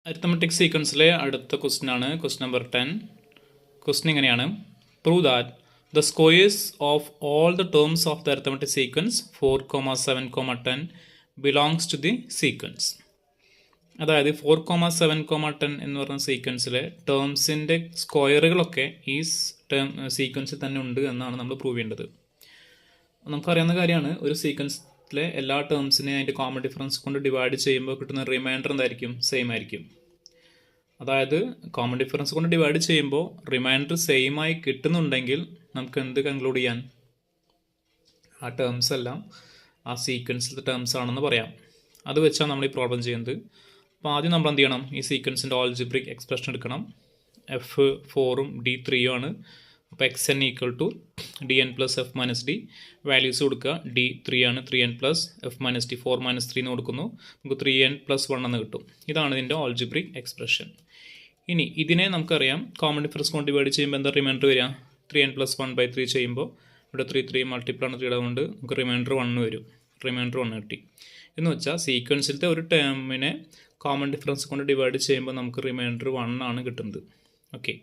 Arithmetic സീക്വൻസിലെ അടുത്ത question ആണ് question number 10. Question ഇങ്ങനെയാണ്: prove that the squares of all the terms of the arithmetic sequence 4,7,10 belongs to the sequence. അതായത് 4,7,10 എന്ന് പറഞ്ഞ സീക്വൻസിലെ ടേംസിൻ്റെ സ്ക്വയറുകളൊക്കെ ഈ സീക്വൻസിൽ തന്നെ ഉണ്ട് എന്നാണ് നമ്മൾ പ്രൂവ് ചെയ്യേണ്ടത്. നമുക്കറിയാവുന്ന കാര്യമാണ്, ഒരു സീക്വൻസിലെ എല്ലാ ടേംസിനെ അതിൻ്റെ കോമൺ ഡിഫറൻസ് കൊണ്ട് ഡിവൈഡ് ചെയ്യുമ്പോൾ കിട്ടുന്ന റിമൈൻഡർ എന്തായിരിക്കും? സെയിം ആയിരിക്കും. അതായത് കോമൺ ഡിഫറൻസ് കൊണ്ട് ഡിവൈഡ് ചെയ്യുമ്പോൾ റിമൈൻഡർ സെയിം ആയി കിട്ടുന്നുണ്ടെങ്കിൽ നമുക്ക് എന്ത് കൺക്ലൂഡ് ചെയ്യാൻ? ആ ടേംസ് എല്ലാം ആ സീക്വൻസിലത്തെ ടേംസ് ആണെന്ന് പറയാം. അത് വെച്ചാണ് നമ്മൾ ഈ പ്രോബ്ലം ചെയ്യുന്നത്. അപ്പോൾ ആദ്യം നമ്മൾ എന്ത് ചെയ്യണം? ഈ സീക്വൻസിൻ്റെ ആൾജിബ്രിക് എക്സ്പ്രഷൻ എടുക്കണം. F4ഉം D3ഉം ആണ്. അപ്പോൾ xn equal to dn plus F minus D. Values കൊടുക്കുക. D3 ആണ്, 3n plus F minus D. 4 minus 3 എന്ന് കൊടുക്കുന്നു. നമുക്ക് 3n പ്ലസ് 1 എന്ന് കിട്ടും. ഇതാണ് ഇതിൻ്റെ ആൾജിബ്രിക് എക്സ്പ്രഷൻ. ഇനി ഇതിനെ നമുക്കറിയാം, കോമൺ ഡിഫറൻസ് കൊണ്ട് ഡിവൈഡ് ചെയ്യുമ്പോൾ എന്താ റിമൈൻഡർ വരിക? 3n പ്ലസ് 1/3 ചെയ്യുമ്പോൾ ഇവിടെ 3 മൾട്ടിപ്പിൾ ആണ് 3 കൊണ്ട് നമുക്ക് റിമൈൻഡർ 1 വരും. റിമൈൻഡർ 1 കിട്ടി. എന്ന് വെച്ചാൽ സീക്വൻസിലത്തെ ഒരു ടേമിനെ കോമൺ ഡിഫറൻസ് കൊണ്ട് ഡിവൈഡ് ചെയ്യുമ്പോൾ നമുക്ക് റിമൈൻഡർ 1 ആണ് കിട്ടുന്നത്. ഓക്കെ,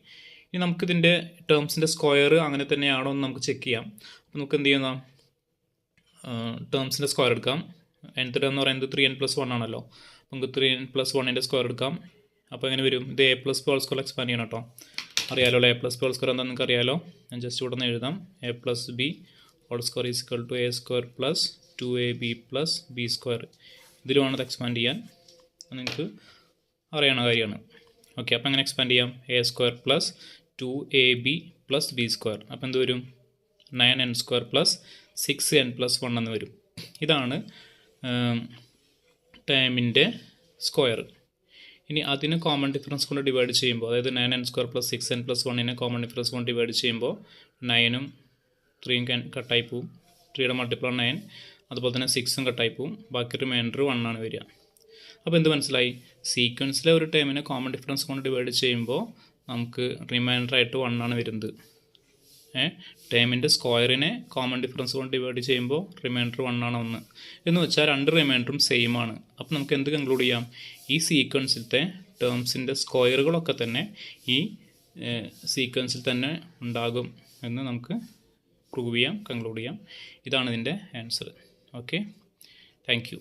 ഇനി നമുക്കിതിൻ്റെ ടേംസിൻ്റെ സ്ക്വയർ അങ്ങനെ തന്നെയാണോ എന്ന് നമുക്ക് ചെക്ക് ചെയ്യാം. അപ്പോൾ നമുക്ക് എന്ത് ചെയ്യുന്ന ടേംസിൻ്റെ സ്ക്വയർ എടുക്കാം. nth ടേം എന്ന് പറയുന്നത് 3n പ്ലസ് 1 ആണല്ലോ. നമുക്ക് 3n പ്ലസ് 1ൻ്റെ സ്ക്വയർ എടുക്കാം. അപ്പോൾ എങ്ങനെ വരും? ഇത് a plus whole square expand ചെയ്യണം കേട്ടോ. അറിയാലോ a പ്ലസ് ഹോൾ സ്ക്വയർ എന്താ നിങ്ങൾക്ക് അറിയാലോ. ഞാൻ ജസ്റ്റ് ഇവിടെ നിന്ന് എഴുതാം. a plus b whole square is equal to a square plus 2ab പ്ലസ് ബി സ്ക്വയർ. ഇതിലുമാണ് ഇത് എക്സ്പാൻഡ് ചെയ്യാൻ. നിങ്ങൾക്ക് അറിയണ കാര്യമാണ്. ഓക്കെ, അപ്പോൾ എങ്ങനെ എക്സ്പാൻഡ് ചെയ്യാം? a സ്ക്വയർ പ്ലസ് 2ab പ്ലസ് ബി സ്ക്വയർ. അപ്പോൾ എന്ത് വരും? 9n square plus 6n plus 1 എന്ന് വരും. ഇതാണ് ടേമിൻ്റെ സ്ക്വയർ. ഇനി അതിന് കോമൺ ഡിഫറൻസ് കൊണ്ട് ഡിവൈഡ് ചെയ്യുമ്പോൾ, അതായത് 9n square plus 6n plus 1നെ കോമൺ ഡിഫറൻസ് കൊണ്ട് ഡിവൈഡ് ചെയ്യുമ്പോൾ 9ഉം 3ഉം കട്ടായി പോവും. 3യുടെ മൾട്ടിപ്പിൾ 9, അതുപോലെ തന്നെ 6ഉം കട്ടായി പോവും. ബാക്കി റിമൈൻഡർ 1 ആണ് വരിക. അപ്പോൾ എന്ത് മനസ്സിലായി? സീക്വൻസിലെ ഒരു ടേമിനെ കോമൺ ഡിഫറൻസ് കൊണ്ട് ഡിവൈഡ് ചെയ്യുമ്പോൾ നമുക്ക് റിമൈൻഡറായിട്ട് 1 ആണ് വരുന്നത്. ടേമിൻ്റെ സ്ക്വയറിനെ കോമൺ ഡിഫറൻസ് കൊണ്ട് ഡിവൈഡ് ചെയ്യുമ്പോൾ റിമൈൻഡർ 1 ആണ് 1 എന്ന് വെച്ചാൽ രണ്ട് റിമൈൻഡറും സെയിം ആണ്. അപ്പോൾ നമുക്ക് എന്ത് കൺക്ലൂഡ് ചെയ്യാം? ഈ സീക്വൻസിലത്തെ ടേംസിൻ്റെ സ്ക്വയറുകളൊക്കെ തന്നെ ഈ സീക്വൻസിൽ തന്നെ ഉണ്ടാകും എന്ന് നമുക്ക് പ്രൂവ് ചെയ്യാം, കൺക്ലൂഡ് ചെയ്യാം. ഇതാണ് ഇതിൻ്റെ ആൻസർ. Okay, thank you.